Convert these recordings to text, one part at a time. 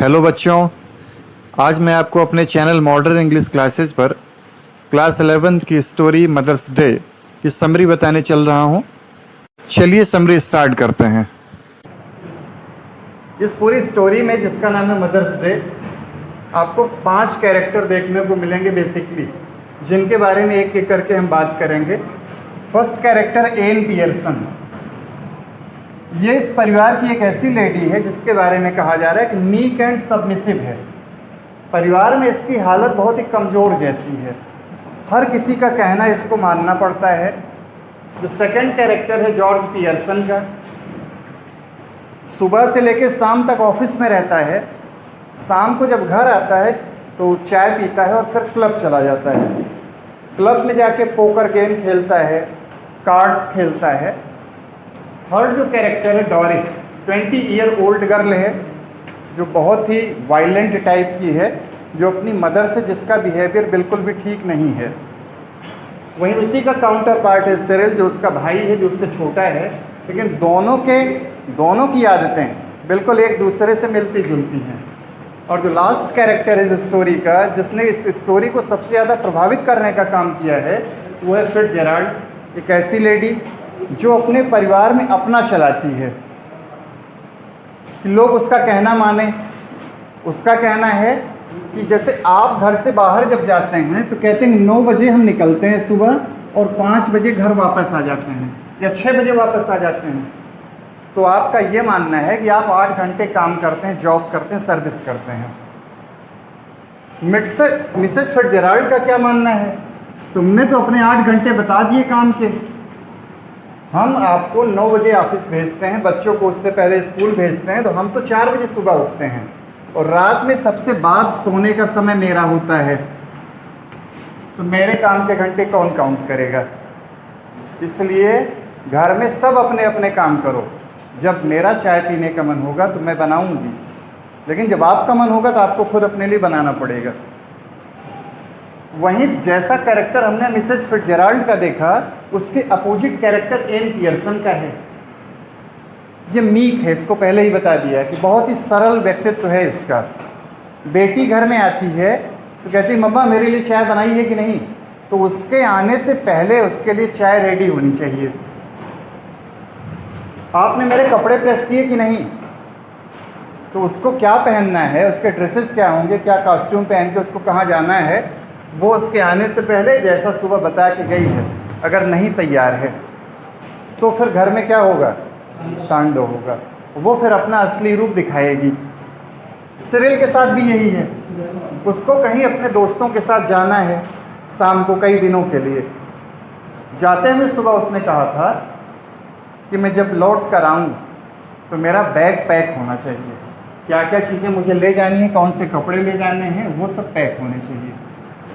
Hello बच्चों, आज मैं आपको अपने चैनल मॉडर्न इंग्लिश क्लासेस पर क्लास 11th की स्टोरी मदर्स डे की समरी बताने चल रहा हूं। चलिए समरी स्टार्ट करते हैं। इस पूरी स्टोरी में, जिसका नाम है मदर्स डे, आपको 5 कैरेक्टर देखने को मिलेंगे बेसिकली, जिनके बारे में एक एक करके हम बात करेंगे। First character N Pearson. ये इस परिवार की एक ऐसी लेडी है जिसके बारे में कहा जा रहा है कि मीक एंड सबमिसिव है। परिवार में इसकी हालत बहुत ही कमज़ोर जैसी है, हर किसी का कहना इसको मानना पड़ता है। जो सेकंड कैरेक्टर है जॉर्ज पियर्सन का, सुबह से लेकर शाम तक ऑफिस में रहता है। शाम को जब घर आता है तो चाय पीता है और फिर क्लब चला जाता है। क्लब में जाके पोकर गेम खेलता है, कार्ड्स खेलता है। थर्ड जो कैरेक्टर है डॉरिस, 20 ईयर ओल्ड गर्ल है, जो बहुत ही वायलेंट टाइप की है, जो अपनी मदर से जिसका बिहेवियर बिल्कुल भी ठीक नहीं है। वहीं उसी का काउंटर पार्ट है सिरिल, जो उसका भाई है, जो उससे छोटा है, लेकिन दोनों की आदतें बिल्कुल एक दूसरे से मिलती जुलती हैं। और जो लास्ट कैरेक्टर है इस स्टोरी का, जिसने इस स्टोरी को सबसे ज़्यादा प्रभावित करने का काम किया है, वो है फिट्जजेराल्ड। एक ऐसी लेडी जो अपने परिवार में अपना चलाती है कि लोग उसका कहना माने। उसका कहना है कि जैसे आप घर से बाहर जब जाते हैं तो कहते हैं 9 बजे हम निकलते हैं सुबह और 5 बजे घर वापस आ जाते हैं, या 6 बजे वापस आ जाते हैं। तो आपका ये मानना है कि आप 8 घंटे काम करते हैं, जॉब करते हैं, सर्विस करते हैं। मिसेस फिट्जजेराल्ड का क्या मानना है, तुमने तो अपने 8 घंटे बता दिए काम के। हम आपको 9 बजे ऑफिस भेजते हैं, बच्चों को उससे पहले स्कूल भेजते हैं, तो हम तो 4 बजे सुबह उठते हैं और रात में सबसे बाद सोने का समय मेरा होता है। तो मेरे काम के घंटे कौन काउंट करेगा? इसलिए घर में सब अपने अपने काम करो। जब मेरा चाय पीने का मन होगा तो मैं बनाऊंगी, लेकिन जब आपका मन होगा तो आपको खुद अपने लिए बनाना पड़ेगा। वहीं जैसा कैरेक्टर हमने मिसेस फिट्जजेराल्ड का देखा, उसके अपोजिट कैरेक्टर एन पियर्सन का है। ये मीक है, इसको पहले ही बता दिया कि बहुत ही सरल व्यक्तित्व है इसका। बेटी घर में आती है तो कहती मम्मा मेरे लिए चाय बनाई है कि नहीं, तो उसके आने से पहले उसके लिए चाय रेडी होनी चाहिए। आपने मेरे कपड़े प्रेस किए कि नहीं, तो उसको क्या पहनना है, उसके ड्रेसेस क्या होंगे, क्या कॉस्ट्यूम पहन के उसको कहाँ जाना है, वो उसके आने से पहले जैसा सुबह बता के गई है। अगर नहीं तैयार है तो फिर घर में क्या होगा, तांडव होगा। वो फिर अपना असली रूप दिखाएगी। सिरिल के साथ भी यही है, उसको कहीं अपने दोस्तों के साथ जाना है शाम को कई दिनों के लिए। जाते हुए सुबह उसने कहा था कि मैं जब लौट कर आऊँ तो मेरा बैग पैक होना चाहिए, क्या क्या चीज़ें मुझे ले जानी है, कौन से कपड़े ले जाने हैं, वो सब पैक होने चाहिए।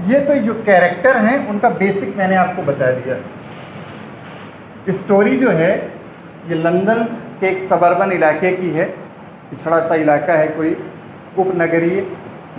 ये तो जो कैरेक्टर हैं उनका बेसिक मैंने आपको बता दिया। स्टोरी जो है ये लंदन के एक सबर्बन इलाके की है, पिछड़ा सा इलाका है, कोई उपनगरीय,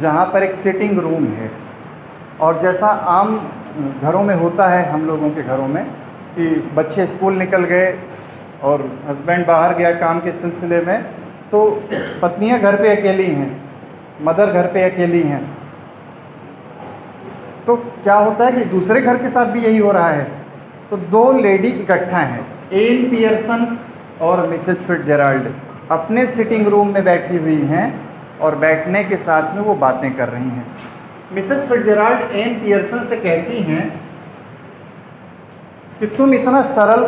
जहाँ पर एक सिटिंग रूम है। और जैसा आम घरों में होता है, हम लोगों के घरों में, कि बच्चे स्कूल निकल गए और हस्बैंड बाहर गया काम के सिलसिले में, तो पत्नियाँ घर पे अकेली हैं, मदर घर पे अकेली हैं। तो क्या होता है कि दूसरे घर के साथ भी यही हो रहा है। तो 2 लेडी इकट्ठा हैं, एन पियर्सन और मिसेस फिट्जजेराल्ड, अपने सिटिंग रूम में बैठी हुई हैं और बैठने के साथ में वो बातें कर रही हैं। मिसेस फिट्जजेराल्ड एन पियर्सन से कहती हैं कि तुम इतना सरल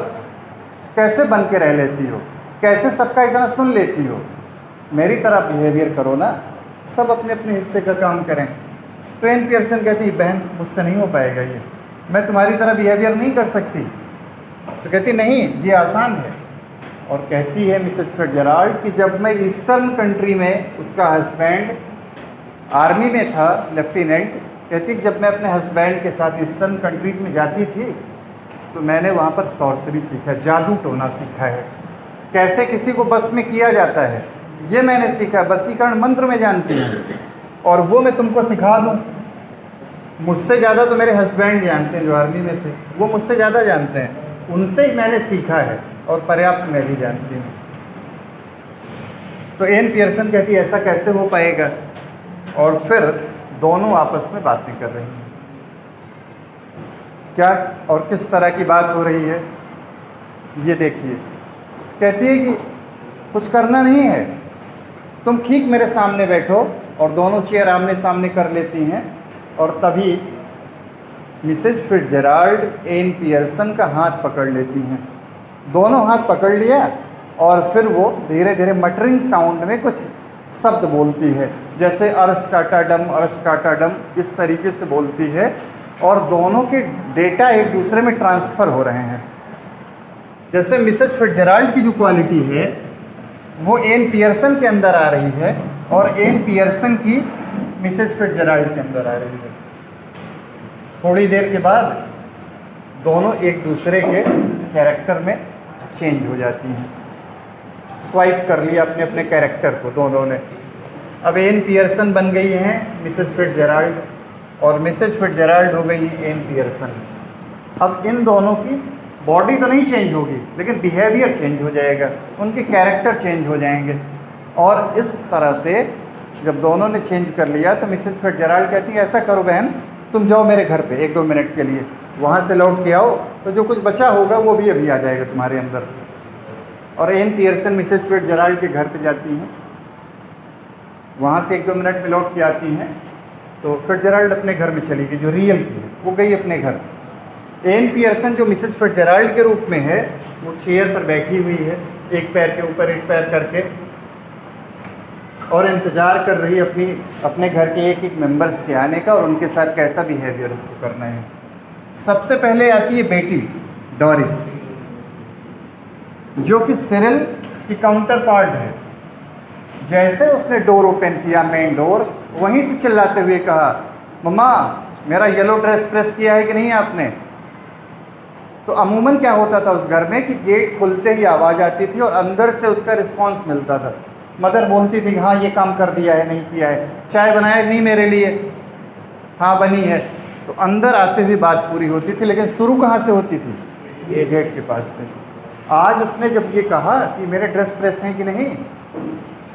कैसे बन के रह लेती हो, कैसे सबका इतना सुन लेती हो, मेरी तरह बिहेवियर करो ना, सब अपने अपने हिस्से का काम करें। तो एन पियर्सन कहती बहन मुझसे नहीं हो पाएगा, ये मैं तुम्हारी तरह बिहेवियर नहीं कर सकती। तो कहती नहीं ये आसान है। और कहती है मिसेस फिट्जजेराल्ड कि जब मैं ईस्टर्न कंट्री में, उसका हस्बैंड आर्मी में था, लेफ्टिनेंट, कहती जब मैं अपने हस्बैंड के साथ ईस्टर्न कंट्रीज में जाती थी तो मैंने वहाँ पर सॉर्सरी सीखा, जादू टोना सीखा है, कैसे किसी को बस में किया जाता है, ये मैंने सीखा। वशीकरण मंत्र में जानती हूँ और वो मैं तुमको सिखा दूँ। मुझसे ज़्यादा तो मेरे हस्बैंड जानते हैं, जो आर्मी में थे, वो मुझसे ज़्यादा जानते हैं, उनसे ही मैंने सीखा है और पर्याप्त मैं भी जानती हूँ। तो एन पियर्सन कहती है ऐसा कैसे हो पाएगा, और फिर दोनों आपस में बातें कर रही हैं। क्या और किस तरह की बात हो रही है ये देखिए। कहती है कि कुछ करना नहीं है, तुम ठीक मेरे सामने बैठो, और दोनों चेयर आमने सामने कर लेती हैं। और तभी मिसेज फिट्जराल्ड एन पियर्सन का हाथ पकड़ लेती हैं। दोनों हाथ पकड़ लिया और फिर वो धीरे धीरे मटरिंग साउंड में कुछ शब्द बोलती है, जैसे अर्स्टाटाडम अर्स्टाटाडम, इस तरीके से बोलती है, और दोनों के डेटा एक दूसरे में ट्रांसफ़र हो रहे हैं। जैसे मिसेज फिट्जराल्ड की जो क्वालिटी है वो एन पियर्सन के अंदर आ रही है, और एन पियर्सन की मिसेज फिट्जराल्ड के अंदर आ रही है। थोड़ी देर के बाद दोनों एक दूसरे के कैरेक्टर में चेंज हो जाती हैं। स्वाइप कर लिया अपने अपने कैरेक्टर को दोनों ने। अब एन पियर्सन बन गई हैं मिसेज फिट्जराल्ड, और मिसेज फिट्जराल्ड हो गई एन पियर्सन। अब इन दोनों की बॉडी तो नहीं चेंज होगी, लेकिन बिहेवियर चेंज हो जाएगा, उनके कैरेक्टर चेंज हो जाएंगे। और इस तरह से जब दोनों ने चेंज कर लिया तो मिसेज फिट्जराल्ड कहती है ऐसा करो बहन, तुम जाओ मेरे घर पे 1-2 मिनट के लिए, वहाँ से लौट के आओ तो जो कुछ बचा होगा वो भी अभी आ जाएगा तुम्हारे अंदर। और एन पियर्सन मिसेज फिट्जराल्ड के घर पे जाती हैं, वहाँ से 1-2 मिनट में लौट के आती हैं। तो फिट्जराल्ड अपने घर में चली गई, जो रियल की है वो गई अपने घर। एन पियर्सन जो मिसेज फिट्जराल्ड के रूप में है वो चेयर पर बैठी हुई है, एक पैर के ऊपर एक पैर करके, और इंतज़ार कर रही अपने घर के एक एक मेंबर्स के आने का, और उनके साथ कैसा बिहेवियर उसको करना है। सबसे पहले आती है बेटी डोरिस, जो कि सिरिल की काउंटर पार्ट है। जैसे उसने डोर ओपन किया, मेन डोर, वहीं से चिल्लाते हुए कहा, मम्मा मेरा येलो ड्रेस प्रेस किया है कि नहीं आपने। तो अमूमन क्या होता था उस घर में कि गेट खुलते ही आवाज़ आती थी और अंदर से उसका रिस्पांस मिलता था। मदर बोलती थी हाँ ये काम कर दिया है, नहीं किया है, चाय बनाया नहीं मेरे लिए, हाँ बनी है। तो अंदर आते हुए बात पूरी होती थी, लेकिन शुरू कहाँ से होती थी? ये गेट के पास से। आज उसने जब ये कहा कि मेरे ड्रेस प्रेस हैं कि नहीं,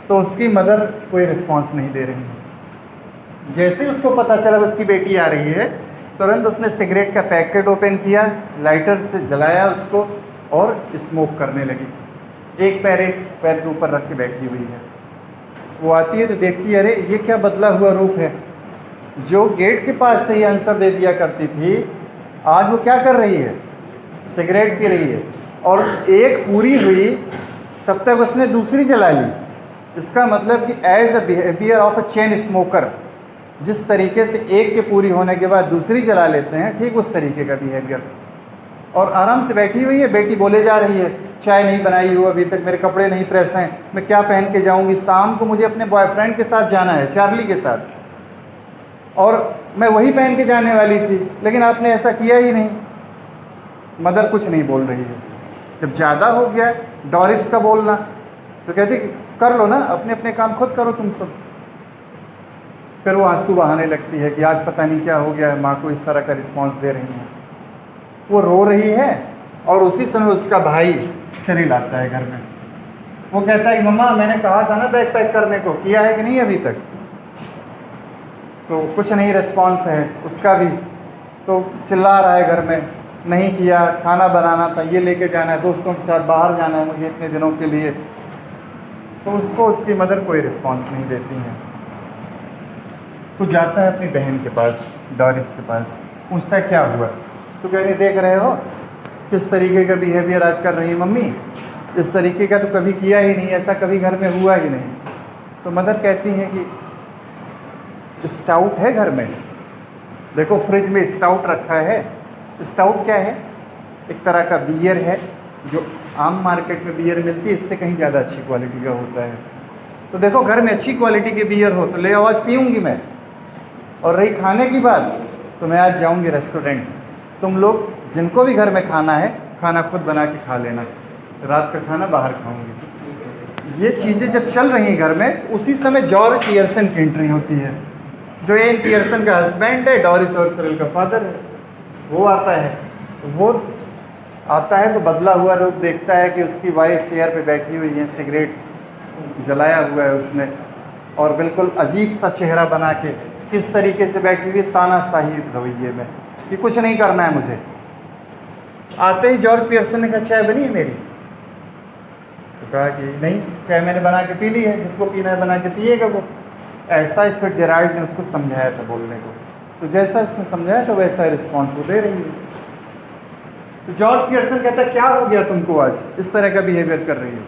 तो उसकी मदर कोई रिस्पांस नहीं दे रही है। जैसे उसको पता चला उसकी बेटी आ रही है, तुरंत उसने सिगरेट का पैकेट ओपन किया, लाइटर से जलाया उसको और स्मोक करने लगी। एक पैर के ऊपर रख के बैठी हुई है। वो आती है तो देखती है अरे ये क्या बदला हुआ रूप है। जो गेट के पास से ही आंसर दे दिया करती थी, आज वो क्या कर रही है? सिगरेट पी रही है। और एक पूरी हुई तब तक उसने दूसरी जला ली। इसका मतलब कि as a behaviour of a chain smoker, जिस तरीके से एक के पूरी होने के बाद दूसरी जला लेते हैं, ठीक उस तरीके का बिहेवियर। और आराम से बैठी हुई है, बेटी बोले जा रही है चाय नहीं बनाई हो अभी तक, मेरे कपड़े नहीं प्रेस हैं, मैं क्या पहन के जाऊंगी, शाम को मुझे अपने बॉयफ्रेंड के साथ जाना है, चार्ली के साथ, और मैं वही पहन के जाने वाली थी, लेकिन आपने ऐसा किया ही नहीं। मदर कुछ नहीं बोल रही है। जब ज़्यादा हो गया डोरिस का बोलना, तो कहती कर लो ना, अपने अपने काम खुद करो तुम सब। फिर वो आंसू बहाने लगती है कि आज पता नहीं क्या हो गया है, माँ को इस तरह का रिस्पॉन्स दे रही हैं। वो रो रही है और उसी समय उसका भाई सिरिल आता है घर में। वो कहता है कि मम्मा मैंने कहा था ना बैग पैक करने को, किया है कि नहीं अभी तक? तो कुछ नहीं रिस्पॉन्स है उसका भी। तो चिल्ला रहा है घर में, नहीं किया, खाना बनाना था, ये लेके जाना है, दोस्तों के साथ बाहर जाना है मुझे इतने दिनों के लिए। तो उसको उसकी मदर कोई रिस्पॉन्स नहीं देती हैं। तो जाता है अपनी बहन के पास, डोरिस के पास, पूछता है क्या हुआ। तो कह रही देख रहे हो किस तरीके का बिहेवियर आज कर रही है मम्मी, इस तरीके का तो कभी किया ही नहीं, ऐसा कभी घर में हुआ ही नहीं। तो मदर कहती हैं कि स्टाउट है घर में, देखो फ्रिज में स्टाउट रखा है। स्टाउट क्या है? एक तरह का बियर है, जो आम मार्केट में बियर मिलती है, इससे कहीं ज़्यादा अच्छी क्वालिटी का होता है। तो देखो घर में अच्छी क्वालिटी के बियर हो तो ले आओ, आज पीऊँगी मैं। और रही खाने की बात, तो मैं आज जाऊँगी रेस्टोरेंट, तुम लोग जिनको भी घर में खाना है खाना खुद बना के खा लेना, रात का खाना बाहर खाऊंगी। ये चीज़ें जब चल रही हैं घर में, उसी समय जॉर्ज पियर्सन की एंट्री होती है, जो एन पियर्सन का हस्बैंड है, डोरिस और सिरिल का फादर है। वो आता है तो बदला हुआ रूप देखता है कि उसकी वाइफ चेयर पे बैठी हुई है, सिगरेट जलाया हुआ है उसने, और बिल्कुल अजीब सा चेहरा बना के किस तरीके से बैठी हुई, तानाशाही रवैये में कि कुछ नहीं करना है मुझे। आते ही जॉर्ज पियर्सन ने कहा चाय बनी है मेरी? तो कहा कि नहीं, चाय मैंने बना के पी ली है, जिसको पीना है बना के पिएगा वो। ऐसा ही फिर जेराल्ड ने उसको समझाया था बोलने को, तो जैसा उसने समझाया था वैसा रिस्पॉन्स वो दे रही है। तो जॉर्ज पियर्सन कहता है क्या हो गया तुमको आज इस तरह का बिहेवियर कर रही हो?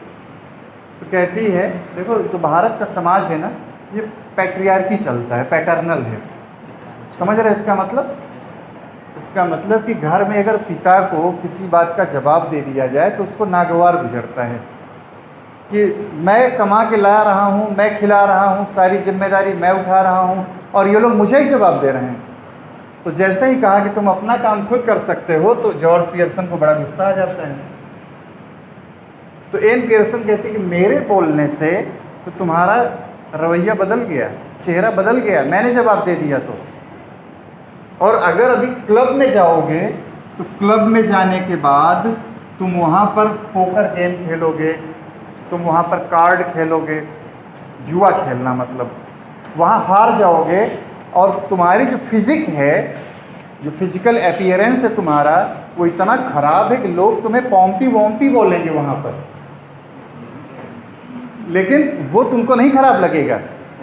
तो कहती है देखो जो भारत का समाज है ना, ये पैट्रियार्की चलता है, पैटर्नल है। समझ रहे इसका मतलब? इसका मतलब कि घर में अगर पिता को किसी बात का जवाब दे दिया जाए तो उसको नागवार गुजरता है कि मैं कमा के ला रहा हूँ, मैं खिला रहा हूँ, सारी जिम्मेदारी मैं उठा रहा हूँ और ये लोग मुझे ही जवाब दे रहे हैं। तो जैसे ही कहा कि तुम अपना काम खुद कर सकते हो तो जॉर्ज पियर्सन को बड़ा गुस्सा आ जाता है। तो एन पियर्सन कहती है कि मेरे बोलने से तो तुम्हारा रवैया बदल गया, चेहरा बदल गया, मैंने जवाब दे दिया तो। और अगर अभी क्लब में जाओगे तो क्लब में जाने के बाद तुम वहाँ पर पोकर गेम खेलोगे, तुम वहाँ पर कार्ड खेलोगे, जुआ खेलना मतलब, वहाँ हार जाओगे और तुम्हारी जो फिजिक है, जो फिजिकल अपीयरेंस है तुम्हारा, वो इतना ख़राब है कि लोग तुम्हें पॉम्पी वॉम्पी बोलेंगे वहाँ पर, लेकिन वो तुमको नहीं ख़राब लगेगा।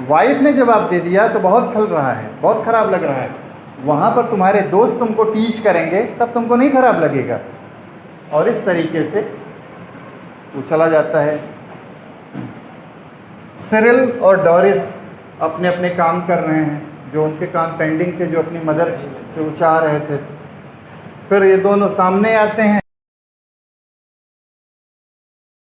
वाइफ ने जवाब दे दिया तो बहुत खल रहा है, बहुत ख़राब लग रहा है। वहाँ पर तुम्हारे दोस्त तुमको टीच करेंगे तब तुमको नहीं ख़राब लगेगा। और इस तरीके से वो चला जाता है। सिरिल और डोरिस अपने अपने काम कर रहे हैं, जो उनके काम पेंडिंग थे, जो अपनी मदर से वो चाह रहे थे। फिर ये दोनों सामने आते हैं